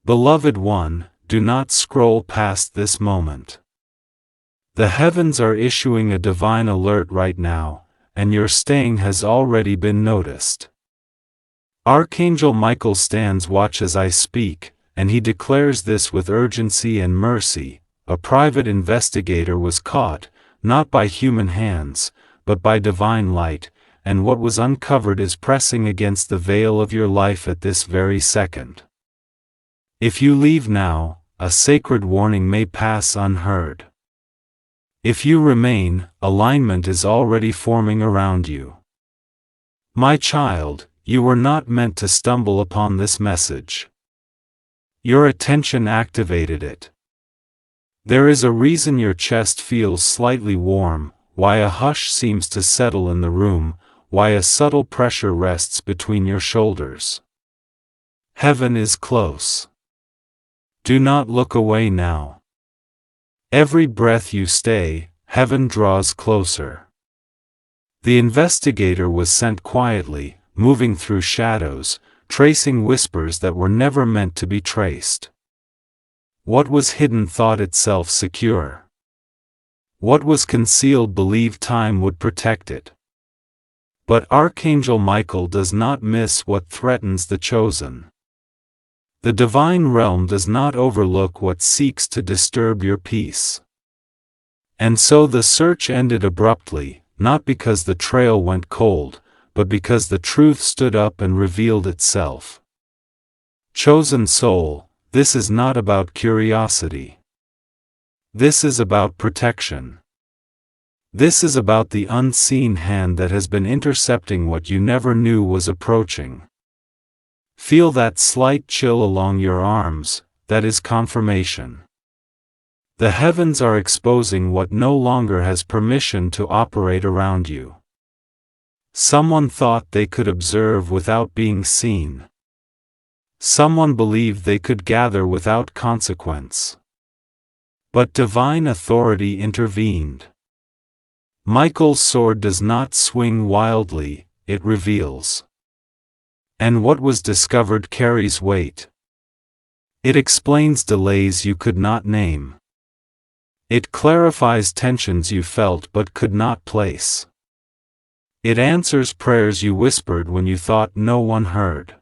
Beloved one, do not scroll past this moment. The heavens are issuing a divine alert right now, and your staying has already been noticed. Archangel Michael stands watch as I speak, and he declares this with urgency and mercy. A private investigator was caught, not by human hands, but by divine light, and what was uncovered is pressing against the veil of your life at this very second. If you leave now, a sacred warning may pass unheard. If you remain, alignment is already forming around you. My child, you were not meant to stumble upon this message. Your attention activated it. There is a reason your chest feels slightly warm, why a hush seems to settle in the room, why a subtle pressure rests between your shoulders. Heaven is close. Do not look away now. Every breath you stay, heaven draws closer. The investigator was sent quietly, moving through shadows, tracing whispers that were never meant to be traced. What was hidden thought itself secure. What was concealed believed time would protect it. But Archangel Michael does not miss what threatens the chosen. The divine realm does not overlook what seeks to disturb your peace. And so the search ended abruptly, not because the trail went cold, but because the truth stood up and revealed itself. Chosen soul, this is not about curiosity. This is about protection. This is about the unseen hand that has been intercepting what you never knew was approaching. Feel that slight chill along your arms, that is confirmation. The heavens are exposing what no longer has permission to operate around you. Someone thought they could observe without being seen. Someone believed they could gather without consequence. But divine authority intervened. Michael's sword does not swing wildly, it reveals. And what was discovered carries weight. It explains delays you could not name. It clarifies tensions you felt but could not place. It answers prayers you whispered when you thought no one heard.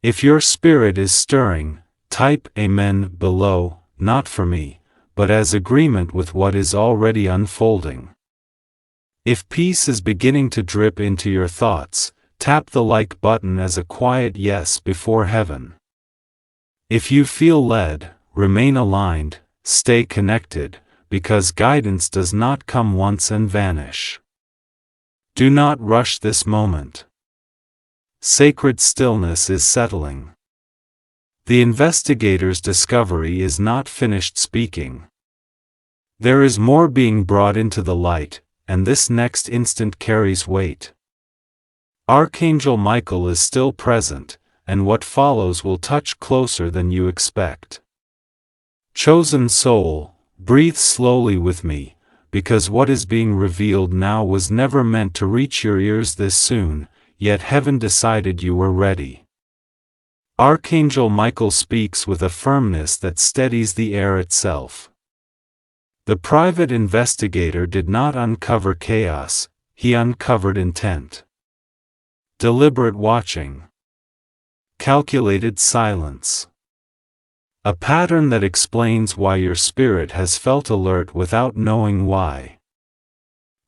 If your spirit is stirring, type Amen below, not for me, but as agreement with what is already unfolding. If peace is beginning to drip into your thoughts, tap the like button as a quiet yes before heaven. If you feel led, remain aligned, stay connected, because guidance does not come once and vanish. Do not rush this moment. Sacred stillness is settling. The investigator's discovery is not finished speaking. There is more being brought into the light, and this next instant carries weight. Archangel Michael is still present, and what follows will touch closer than you expect. Chosen soul, breathe slowly with me, because what is being revealed now was never meant to reach your ears this soon, yet heaven decided you were ready. Archangel Michael speaks with a firmness that steadies the air itself. The private investigator did not uncover chaos, he uncovered intent. Deliberate watching. Calculated silence. A pattern that explains why your spirit has felt alert without knowing why.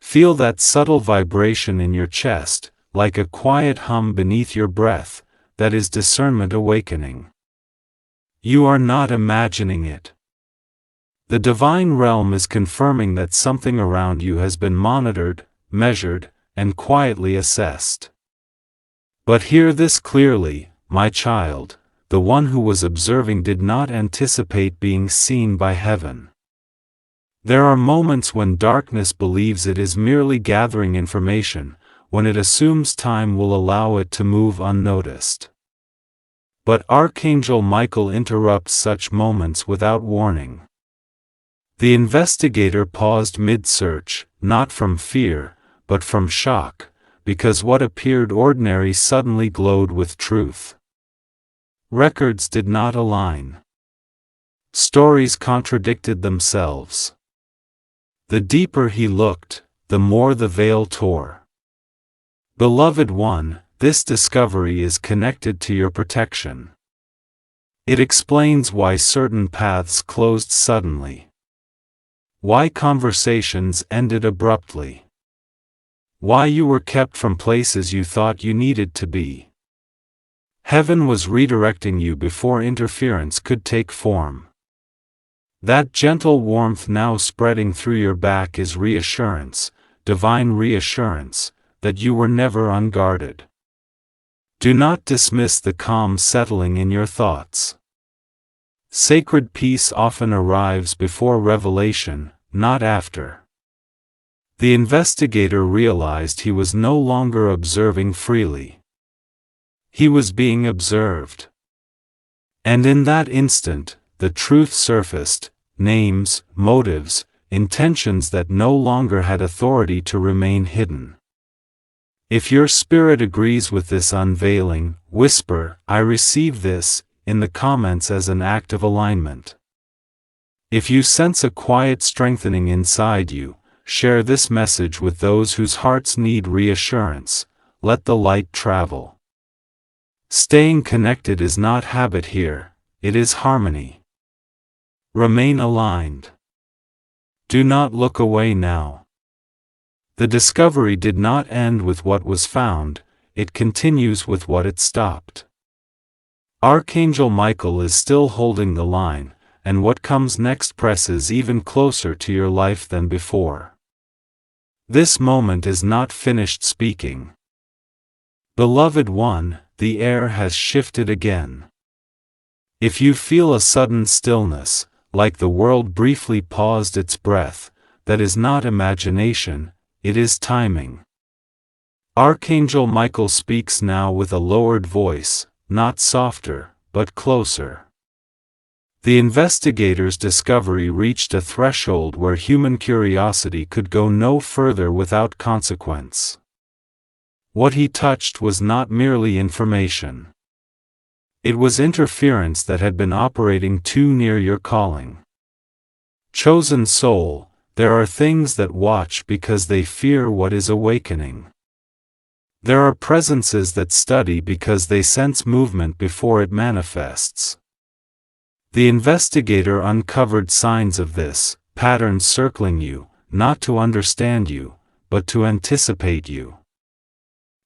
Feel that subtle vibration in your chest, like a quiet hum beneath your breath, that is discernment awakening. You are not imagining it. The divine realm is confirming that something around you has been monitored, measured, and quietly assessed. But hear this clearly, my child, the one who was observing did not anticipate being seen by heaven. There are moments when darkness believes it is merely gathering information, when it assumes time will allow it to move unnoticed. But Archangel Michael interrupts such moments without warning. The investigator paused mid-search, not from fear, but from shock, because what appeared ordinary suddenly glowed with truth. Records did not align. Stories contradicted themselves. The deeper he looked, the more the veil tore. Beloved one, this discovery is connected to your protection. It explains why certain paths closed suddenly. Why conversations ended abruptly. Why you were kept from places you thought you needed to be. Heaven was redirecting you before interference could take form. That gentle warmth now spreading through your back is reassurance, divine reassurance, that you were never unguarded. Do not dismiss the calm settling in your thoughts. Sacred peace often arrives before revelation, not after. The investigator realized he was no longer observing freely. He was being observed. And in that instant, the truth surfaced, names, motives, intentions that no longer had authority to remain hidden. If your spirit agrees with this unveiling, whisper, "I receive this," in the comments as an act of alignment. If you sense a quiet strengthening inside you, share this message with those whose hearts need reassurance. Let the light travel. Staying connected is not habit here, it is harmony. Remain aligned. Do not look away now. The discovery did not end with what was found, it continues with what it stopped. Archangel Michael is still holding the line, and what comes next presses even closer to your life than before. This moment is not finished speaking. Beloved one, the air has shifted again. If you feel a sudden stillness, like the world briefly paused its breath, that is not imagination, it is timing. Archangel Michael speaks now with a lowered voice, not softer, but closer. The investigator's discovery reached a threshold where human curiosity could go no further without consequence. What he touched was not merely information. It was interference that had been operating too near your calling. Chosen soul, there are things that watch because they fear what is awakening. There are presences that study because they sense movement before it manifests. The investigator uncovered signs of this, patterns circling you, not to understand you, but to anticipate you.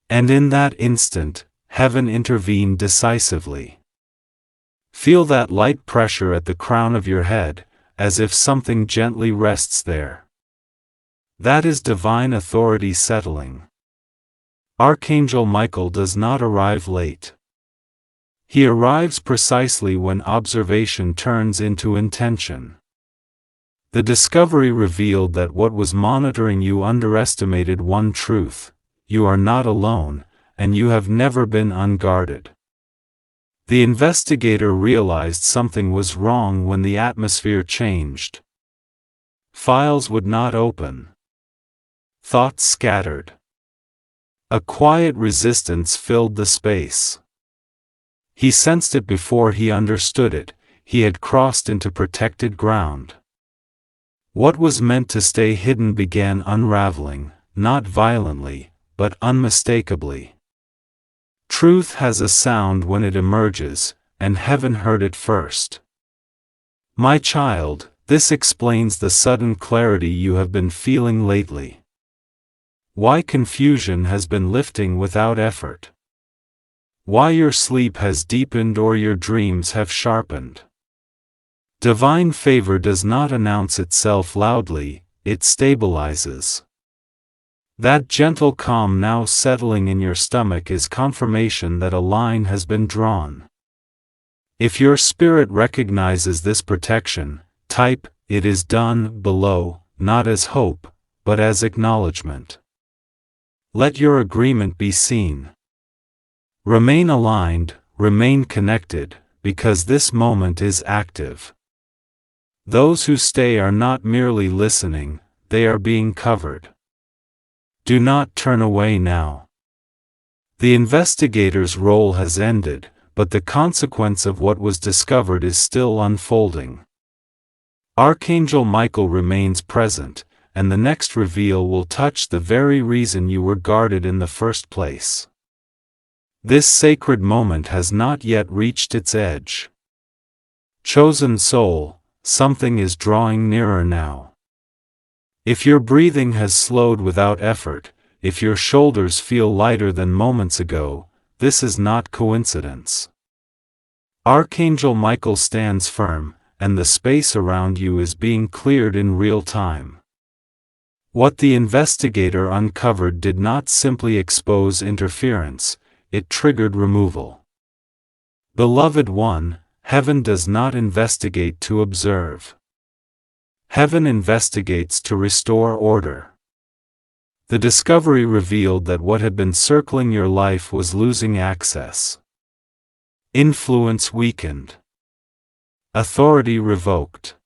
And in that instant, heaven intervened decisively. Feel that light pressure at the crown of your head, as if something gently rests there. That is divine authority settling. Archangel Michael does not arrive late. He arrives precisely when observation turns into intention. The discovery revealed that what was monitoring you underestimated one truth: you are not alone, and you have never been unguarded. The investigator realized something was wrong when the atmosphere changed. Files would not open. Thoughts scattered. A quiet resistance filled the space. He sensed it before he understood it, he had crossed into protected ground. What was meant to stay hidden began unraveling, not violently, but unmistakably. Truth has a sound when it emerges, and heaven heard it first. My child, this explains the sudden clarity you have been feeling lately. Why confusion has been lifting without effort. Why your sleep has deepened or your dreams have sharpened. Divine favor does not announce itself loudly, it stabilizes. That gentle calm now settling in your stomach is confirmation that a line has been drawn. If your spirit recognizes this protection, type, "It is done," below, not as hope, but as acknowledgement. Let your agreement be seen. Remain aligned, remain connected, because this moment is active. Those who stay are not merely listening, they are being covered. Do not turn away now. The investigator's role has ended, but the consequence of what was discovered is still unfolding. Archangel Michael remains present, and the next reveal will touch the very reason you were guarded in the first place. This sacred moment has not yet reached its edge. Chosen soul, something is drawing nearer now. If your breathing has slowed without effort, if your shoulders feel lighter than moments ago, this is not coincidence. Archangel Michael stands firm, and the space around you is being cleared in real time. What the investigator uncovered did not simply expose interference, it triggered removal. Beloved one, heaven does not investigate to observe. Heaven investigates to restore order. The discovery revealed that what had been circling your life was losing access. Influence weakened. Authority revoked.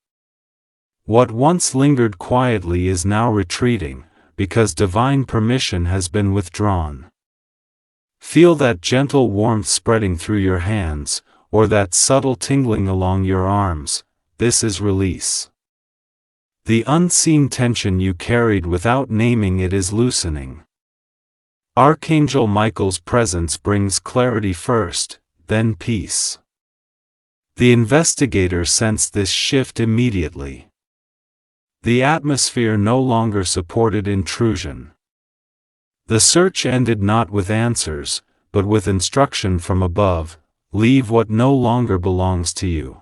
What once lingered quietly is now retreating, because divine permission has been withdrawn. Feel that gentle warmth spreading through your hands, or that subtle tingling along your arms. This is release. The unseen tension you carried without naming it is loosening. Archangel Michael's presence brings clarity first, then peace. The investigator sensed this shift immediately. The atmosphere no longer supported intrusion. The search ended not with answers, but with instruction from above: leave what no longer belongs to you.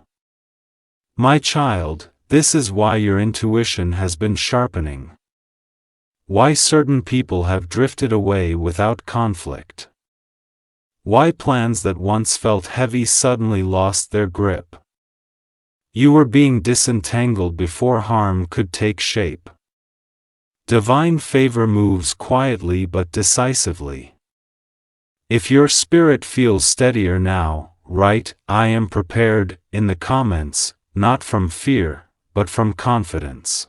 My child, this is why your intuition has been sharpening. Why certain people have drifted away without conflict. Why plans that once felt heavy suddenly lost their grip. You were being disentangled before harm could take shape. Divine favor moves quietly but decisively. If your spirit feels steadier now, write, "I am prepared," in the comments, not from fear, but from confidence.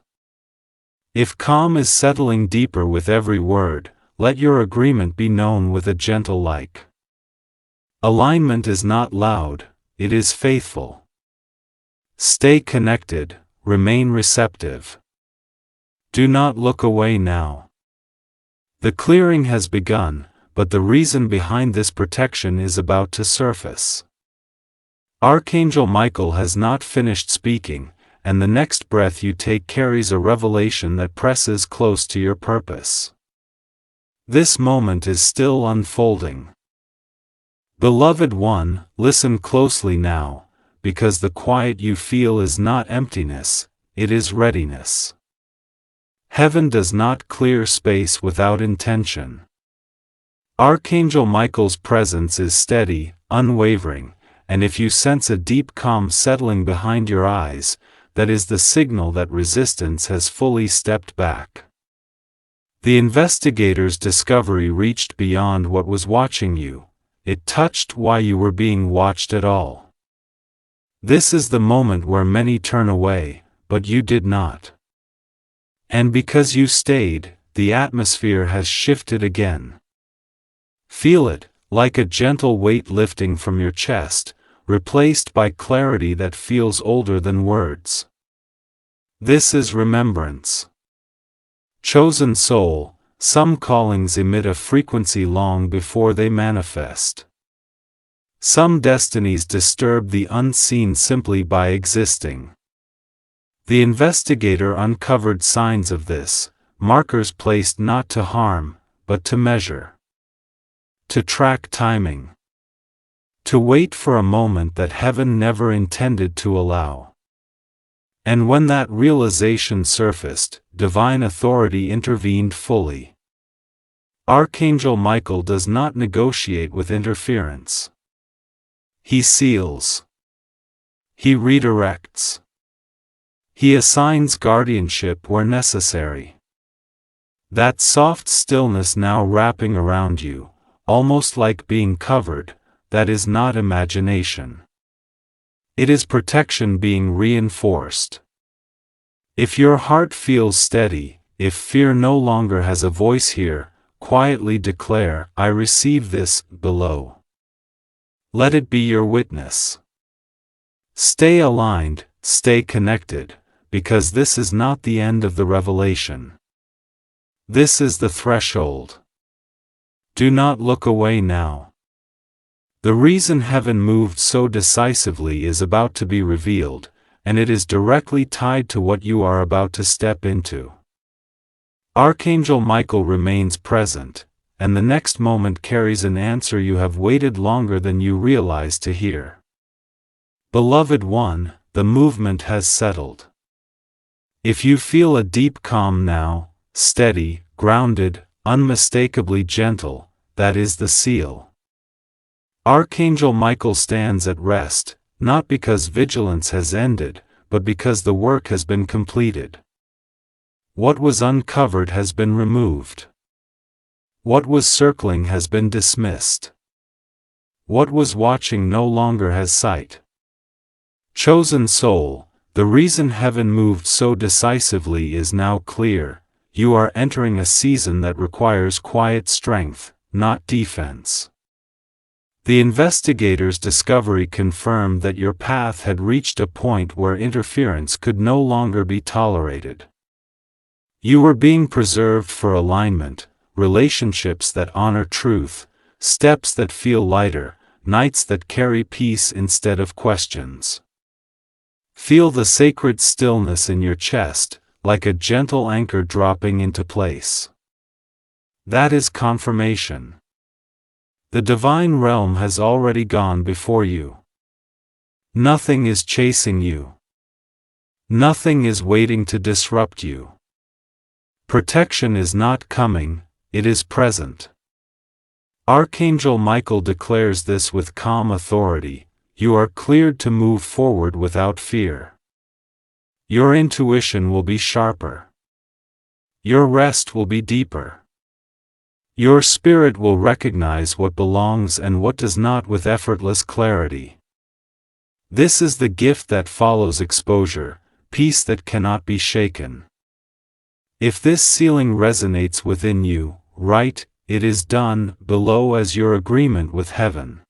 If calm is settling deeper with every word, let your agreement be known with a gentle like. Alignment is not loud, it is faithful. Stay connected, remain receptive. Do not look away now. The clearing has begun, but the reason behind this protection is about to surface. Archangel Michael has not finished speaking, and the next breath you take carries a revelation that presses close to your purpose. This moment is still unfolding. Beloved one, listen closely now, because the quiet you feel is not emptiness, it is readiness. Heaven does not clear space without intention. Archangel Michael's presence is steady, unwavering, and if you sense a deep calm settling behind your eyes, that is the signal that resistance has fully stepped back. The investigator's discovery reached beyond what was watching you. It touched why you were being watched at all. This is the moment where many turn away, but you did not. And because you stayed, the atmosphere has shifted again. Feel it, like a gentle weight lifting from your chest, replaced by clarity that feels older than words. This is remembrance. Chosen soul, some callings emit a frequency long before they manifest. Some destinies disturb the unseen simply by existing. The investigator uncovered signs of this, markers placed not to harm, but to measure. To track timing. To wait for a moment that heaven never intended to allow. And when that realization surfaced, divine authority intervened fully. Archangel Michael does not negotiate with interference. He seals. He redirects. He assigns guardianship where necessary. That soft stillness now wrapping around you, almost like being covered, that is not imagination. It is protection being reinforced. If your heart feels steady, if fear no longer has a voice here, quietly declare, "I receive this," below. Let it be your witness. Stay aligned, stay connected, because this is not the end of the revelation. This is the threshold. Do not look away now. The reason heaven moved so decisively is about to be revealed, and it is directly tied to what you are about to step into. Archangel Michael remains present, and the next moment carries an answer you have waited longer than you realize to hear. Beloved one, the movement has settled. If you feel a deep calm now, steady, grounded, unmistakably gentle, that is the seal. Archangel Michael stands at rest, not because vigilance has ended, but because the work has been completed. What was uncovered has been removed. What was circling has been dismissed. What was watching no longer has sight. Chosen soul, the reason heaven moved so decisively is now clear. You are entering a season that requires quiet strength, not defense. The investigator's discovery confirmed that your path had reached a point where interference could no longer be tolerated. You were being preserved for alignment, relationships that honor truth, steps that feel lighter, nights that carry peace instead of questions. Feel the sacred stillness in your chest, like a gentle anchor dropping into place. That is confirmation. The divine realm has already gone before you. Nothing is chasing you. Nothing is waiting to disrupt you. Protection is not coming, it is present. Archangel Michael declares this with calm authority. You are cleared to move forward without fear. Your intuition will be sharper. Your rest will be deeper. Your spirit will recognize what belongs and what does not with effortless clarity. This is the gift that follows exposure, peace that cannot be shaken. If this sealing resonates within you, write, "It is done," below as your agreement with heaven.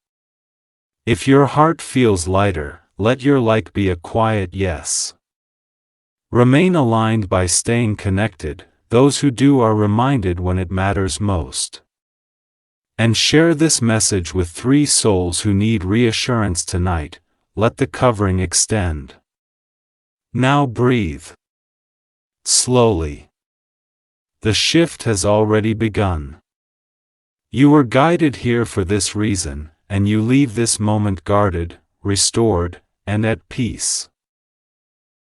If your heart feels lighter, let your like be a quiet yes. Remain aligned by staying connected. Those who do are reminded when it matters most. And share this message with 3 souls who need reassurance tonight. Let the covering extend. Now breathe. Slowly. The shift has already begun. You were guided here for this reason, and you leave this moment guarded, restored, and at peace.